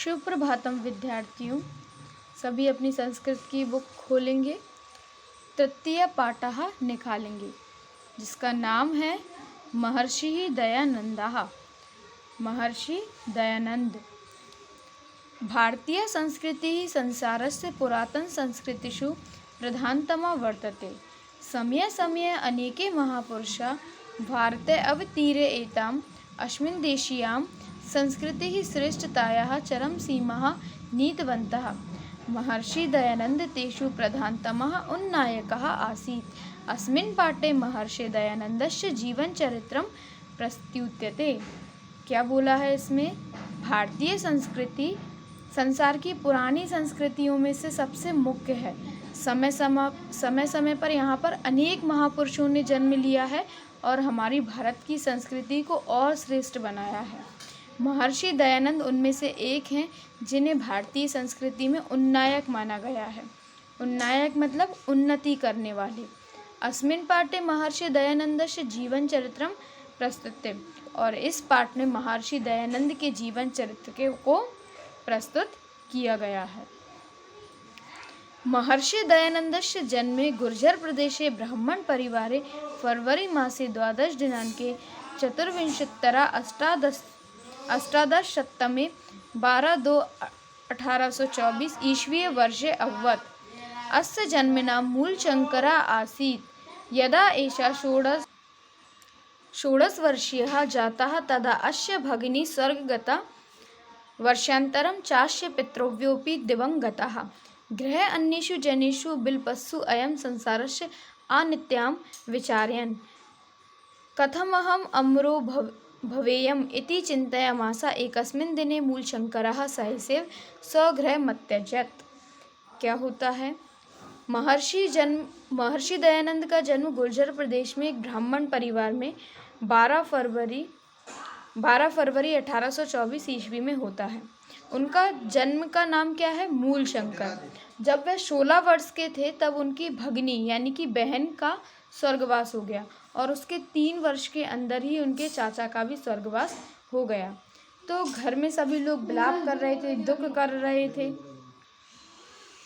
सुप्रभातम विद्यार्थियों, सभी अपनी संस्कृत की बुक खोलेंगे। तृतीय पाठः निकालेंगे जिसका नाम है महर्षि दयानन्दः। महर्षि दयानंद। भारतीय संस्कृतिः संसारस्य पुरातन संस्कृतिषु प्रधानतमा वर्तते। समये समये अनेके महापुरुषाः भारते अवतीर्य एताम् अस्मिन् देशीयां संस्कृतिः श्रेष्ठतायाः चरमसीमाः नीतवन्तः। महर्षि दयानंद तेषु प्रधानतमः उन्नायकः आसीत्। अस्मिन् पाठे महर्षि दयानन्दस्य जीवनचरित्रं प्रस्तुत्यते। क्या बोला है इसमें? भारतीय संस्कृति संसार की पुरानी संस्कृतियों में से सबसे मुख्य है। समय समय पर यहाँ पर अनेक महापुरुषों ने जन्म लिया है और हमारी भारत की संस्कृति को और श्रेष्ठ बनाया है। महर्षि दयानंद उनमें से एक हैं जिन्हें भारतीय संस्कृति में उन्नायक माना गया है। उन्नायक मतलब उन्नति करने वाले। अस्मिन् पाठे महर्षि दयानन्दस्य जीवन चरित्रम प्रस्तुते, और इस पाठ में महर्षि दयानंद के जीवन चरित्र को प्रस्तुत किया गया है। महर्षि दयानन्दस्य जन्मे गुर्जर प्रदेशे ब्राह्मण परिवारे फरवरी मासे 12 दिनाङ्के चतुर्विंशत्तर अष्टादशशतमे 12/2/1824 ईस्वीय वर्षे अभवत्। अस्य जन्मना मूलशङ्करः आसीत्। यदा एषः षोडशवर्षीयः जातः तदा अस्य भगिनी स्वर्गगता। वर्षान्तरं चास्य पितृव्योऽपि दिवङ्गताः। गृहे अन्येषु जनेषु विलपत्सु अयं संसारस्य अनित्यां विचारयन् कथमहम् अमरो भवेयम् इति चिन्तयामास। एकस्मिन् दिने मूलशङ्करः सहसैव स्वगृहम् अत्यजत्। क्या होता है? महर्षि दयानंद का जन्म गुर्जर प्रदेश में एक ब्राह्मण परिवार में 12 फरवरी 1824 ईस्वी में होता है। उनका जन्म का नाम क्या है? मूलशंकर। जब वे 16 वर्ष के थे तब उनकी भगिनी यानी कि बहन का स्वर्गवास हो गया, और उसके 3 वर्ष के अंदर ही उनके चाचा का भी स्वर्गवास हो गया। तो घर में सभी लोग विलाप कर रहे थे, दुख कर रहे थे।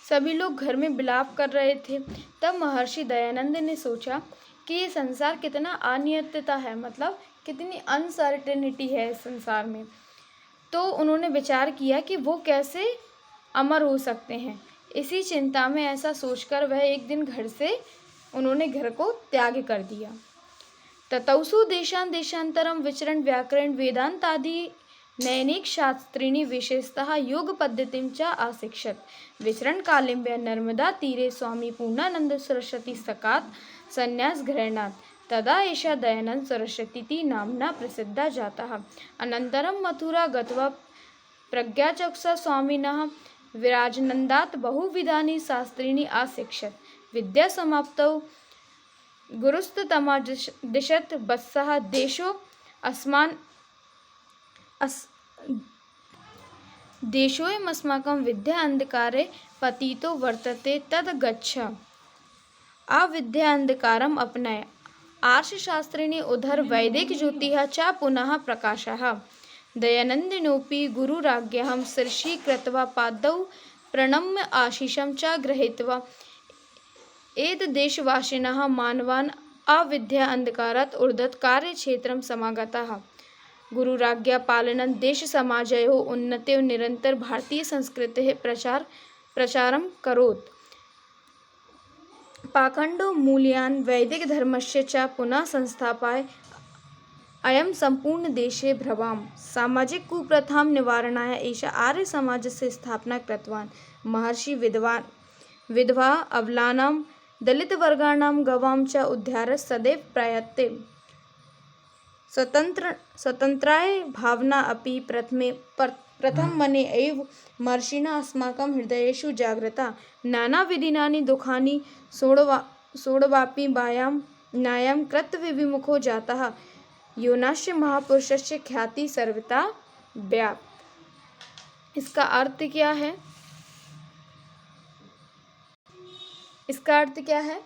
सभी लोग घर में विलाप कर रहे थे। तब महर्षि दयानंद ने सोचा कि ये संसार कितना अनियमितता है, मतलब कितनी अनसर्टेनिटी है इस संसार में। तो उन्होंने विचार किया कि वो कैसे अमर हो सकते हैं। इसी चिंता में ऐसा सोचकर वह एक दिन उन्होंने घर को त्याग कर दिया। ततौसु देशान्तरं विचरण व्याकरण वेदांतादि नैनिक शास्त्रीणि विशेषतः योग पद्धतिं च आशिक्षत। विचरण काले वह नर्मदा तीरे स्वामी पूर्णानंद सरस्वती सकात् संन्यास गृह्णात्। तदा एषः दयानंद सरस्वतीति नाम्ना प्रसिद्धः जातः। अनन्तरं मथुरा गत्वा प्रज्ञाचक्षुषा स्वामिनः विराजनन्दात् बहुविधानि शास्त्राणि अशिक्षत। विद्यासमाप्तौ गुरुस्तमादिशत् वत्सः देशोऽयमस्माकं विद्या अन्धकारे पतितो वर्तते तद् गच्छ। अविद्यान्धकारम् अपनय। आर्षशास्त्रीणि उधर वैदिक ज्योतिः च पुनः प्रकाशः। दयानन्दिनोऽपि गुरुराज्ञां शिरसि कृत्वा पादौ प्रणम्य आशीषं च गृहीत्वा एतद्देशवासिनः मानवान् अविद्या अन्धकारात् ऊर्ध्वं कार्यक्षेत्रं समागताः। गुरुराज्ञा पालनं देशसमाजयोः उन्नतये निरन्तर भारतीय संस्कृतेः प्रचारं करोत्। पाखण्डो मूल्यान् वैदिकधर्मस्य च पुनः संस्थापय अयं सम्पूर्णदेशे भ्रवाम्। सामाजिक कुप्रथां निवारणाय एषः आर्यसमाजस्य स्थापना कृतवान्। महर्षि विधवा अबलानां दलितवर्गाणां गवां च उद्धारे सदैव प्रयते। स्वतन्त्राय भावना अपि प्रथममने एव महर्षिणा अस्माकं हृदयेषु जागृता। नानाविधानि दुःखानि सोढवापि वायां न्यायं कृत्वा विमुखो जातः। योनास्य महापुरुषस्य ख्याति सर्वथा व्याप्त। इसका अर्थ क्या है?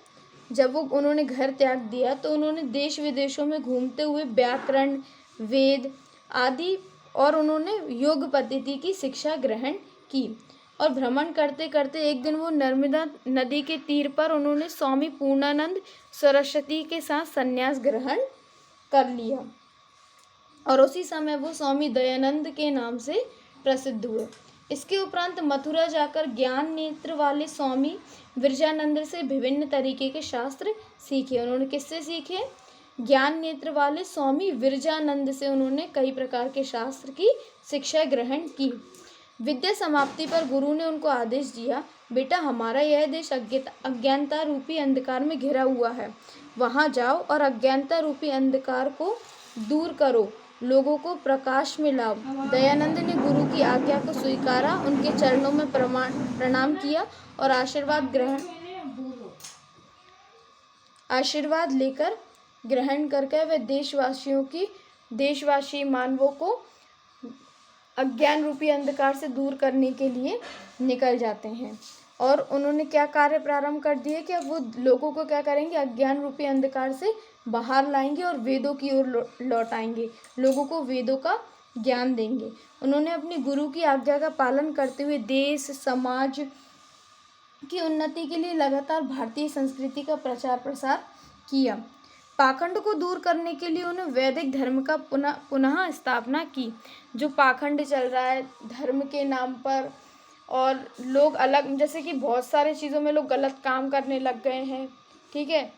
जब उन्होंने घर त्याग दिया तो उन्होंने देश विदेशों में घूमते हुए व्याकरण, वेद आदि और उन्होंने योग पद्धति की शिक्षा ग्रहण की। और भ्रमण करते करते एक दिन वो नर्मदा नदी के तीर पर उन्होंने स्वामी पूर्णानंद सरस्वती के साथ संन्यास ग्रहण कर लिया और उसी समय वो स्वामी दयानंद के नाम से प्रसिद्ध हुए। इसके उपरांत मथुरा जाकर ज्ञान नेत्र वाले स्वामी विरजानंद से विभिन्न तरीके के शास्त्र सीखे। उन्होंने किससे सीखे? ज्ञान नेत्र वाले स्वामी विरजानंद से उन्होंने कई प्रकार के शास्त्र की शिक्षा ग्रहण की। विद्या समाप्ति पर गुरु ने उनको आदेश दिया, बेटा हमारा यह देश अज्ञानता रूपी अंधकार में घिरा हुआ है, वहाँ जाओ और अज्ञानता रूपी अंधकार को दूर करो, लोगों को प्रकाश में लाओ। दयानंद ने गुरु की आज्ञा को स्वीकारा, उनके चरणों में प्रणाम किया और आशीर्वाद लेकर ग्रहण करके वे देशवासी मानवों को अज्ञान रूपी अंधकार से दूर करने के लिए निकल जाते हैं। और उन्होंने क्या कार्य प्रारंभ कर दिए कि अब वो लोगों को क्या करेंगे? अज्ञान रूपी अंधकार से बाहर लाएंगे और वेदों की ओर लौटाएंगे, लोगों को वेदों का ज्ञान देंगे। उन्होंने अपने गुरु की आज्ञा का पालन करते हुए देश समाज की उन्नति के लिए लगातार भारतीय संस्कृति का प्रचार प्रसार किया। पाखंड को दूर करने के लिए उन्होंने वैदिक धर्म का पुनः स्थापना की। जो पाखंड चल रहा है धर्म के नाम पर और लोग अलग, जैसे कि बहुत सारे चीज़ों में लोग गलत काम करने लग गए हैं, ठीक है,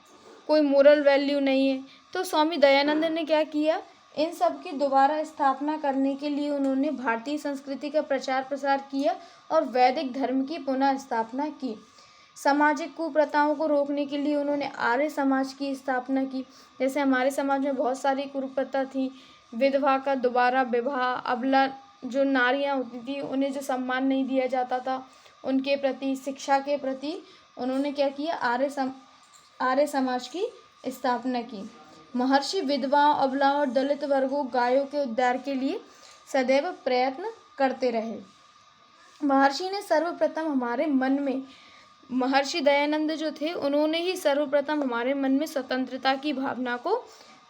कोई मोरल वैल्यू नहीं है, तो स्वामी दयानंद ने क्या किया? इन सब की दोबारा स्थापना करने के लिए उन्होंने भारतीय संस्कृति का प्रचार प्रसार किया और वैदिक धर्म की पुनः स्थापना की। सामाजिक कुप्रथाओं को रोकने के लिए उन्होंने आर्य समाज की स्थापना की। जैसे हमारे समाज में बहुत सारी कुप्रथा थी, विधवा का दोबारा विवाह, अबला जो नारियां होती थी उन्हें जो सम्मान नहीं दिया जाता था, उनके प्रति, शिक्षा के प्रति उन्होंने क्या किया? आर्य समाज की स्थापना की। महर्षि विधवाओं, अबलाओं और दलित वर्गों, गायों के उद्धार के लिए सदैव प्रयत्न करते रहे। महर्षि दयानंद जो थे उन्होंने ही सर्वप्रथम हमारे मन में स्वतंत्रता की भावना को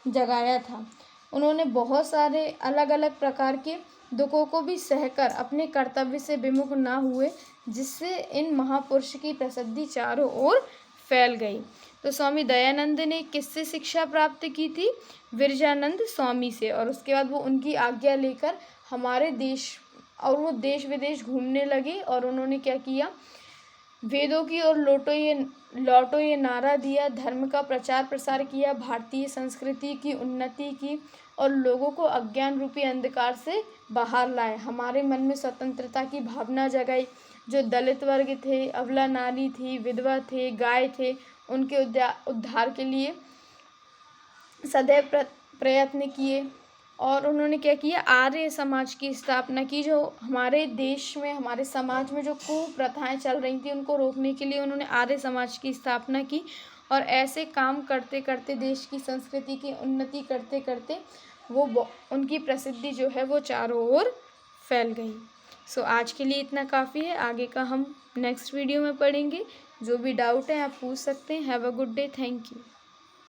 जगाया था। उन्होंने बहुत सारे अलग अलग प्रकार के दुखों को भी सहकर अपने कर्तव्य से विमुख ना हुए, जिससे इन महापुरुष की प्रसिद्धि चारों ओर फैल गई। तो स्वामी दयानंद ने किससे शिक्षा प्राप्त की थी? विरजानंद स्वामी से। और उसके बाद वो उनकी आज्ञा लेकर हमारे देश और वो देश विदेश घूमने लगे और उन्होंने क्या किया? वेदों की ओर लौटो ये नारा दिया, धर्म का प्रचार प्रसार किया, भारतीय संस्कृति की उन्नति की और लोगों को अज्ञान रूपी अंधकार से बाहर लाए। हमारे मन में स्वतंत्रता की भावना जगाई। जो दलित वर्ग थे, अबला नारी थी, विधवा थे, गाय थे, उनके उद्धार के लिए सदैव प्रयत्न किए। और उन्होंने क्या किया? आर्य समाज की स्थापना की। जो हमारे देश में, हमारे समाज में जो कुप्रथाएं चल रही थी उनको रोकने के लिए उन्होंने आर्य समाज की स्थापना की। और ऐसे काम करते करते, देश की संस्कृति की उन्नति करते करते वो उनकी प्रसिद्धि जो है वो चारों ओर फैल गई। सो आज के लिए इतना काफ़ी है। आगे का हम नेक्स्ट वीडियो में पढ़ेंगे। जो भी डाउट है आप पूछ सकते हैं। Have a good day. Thank you.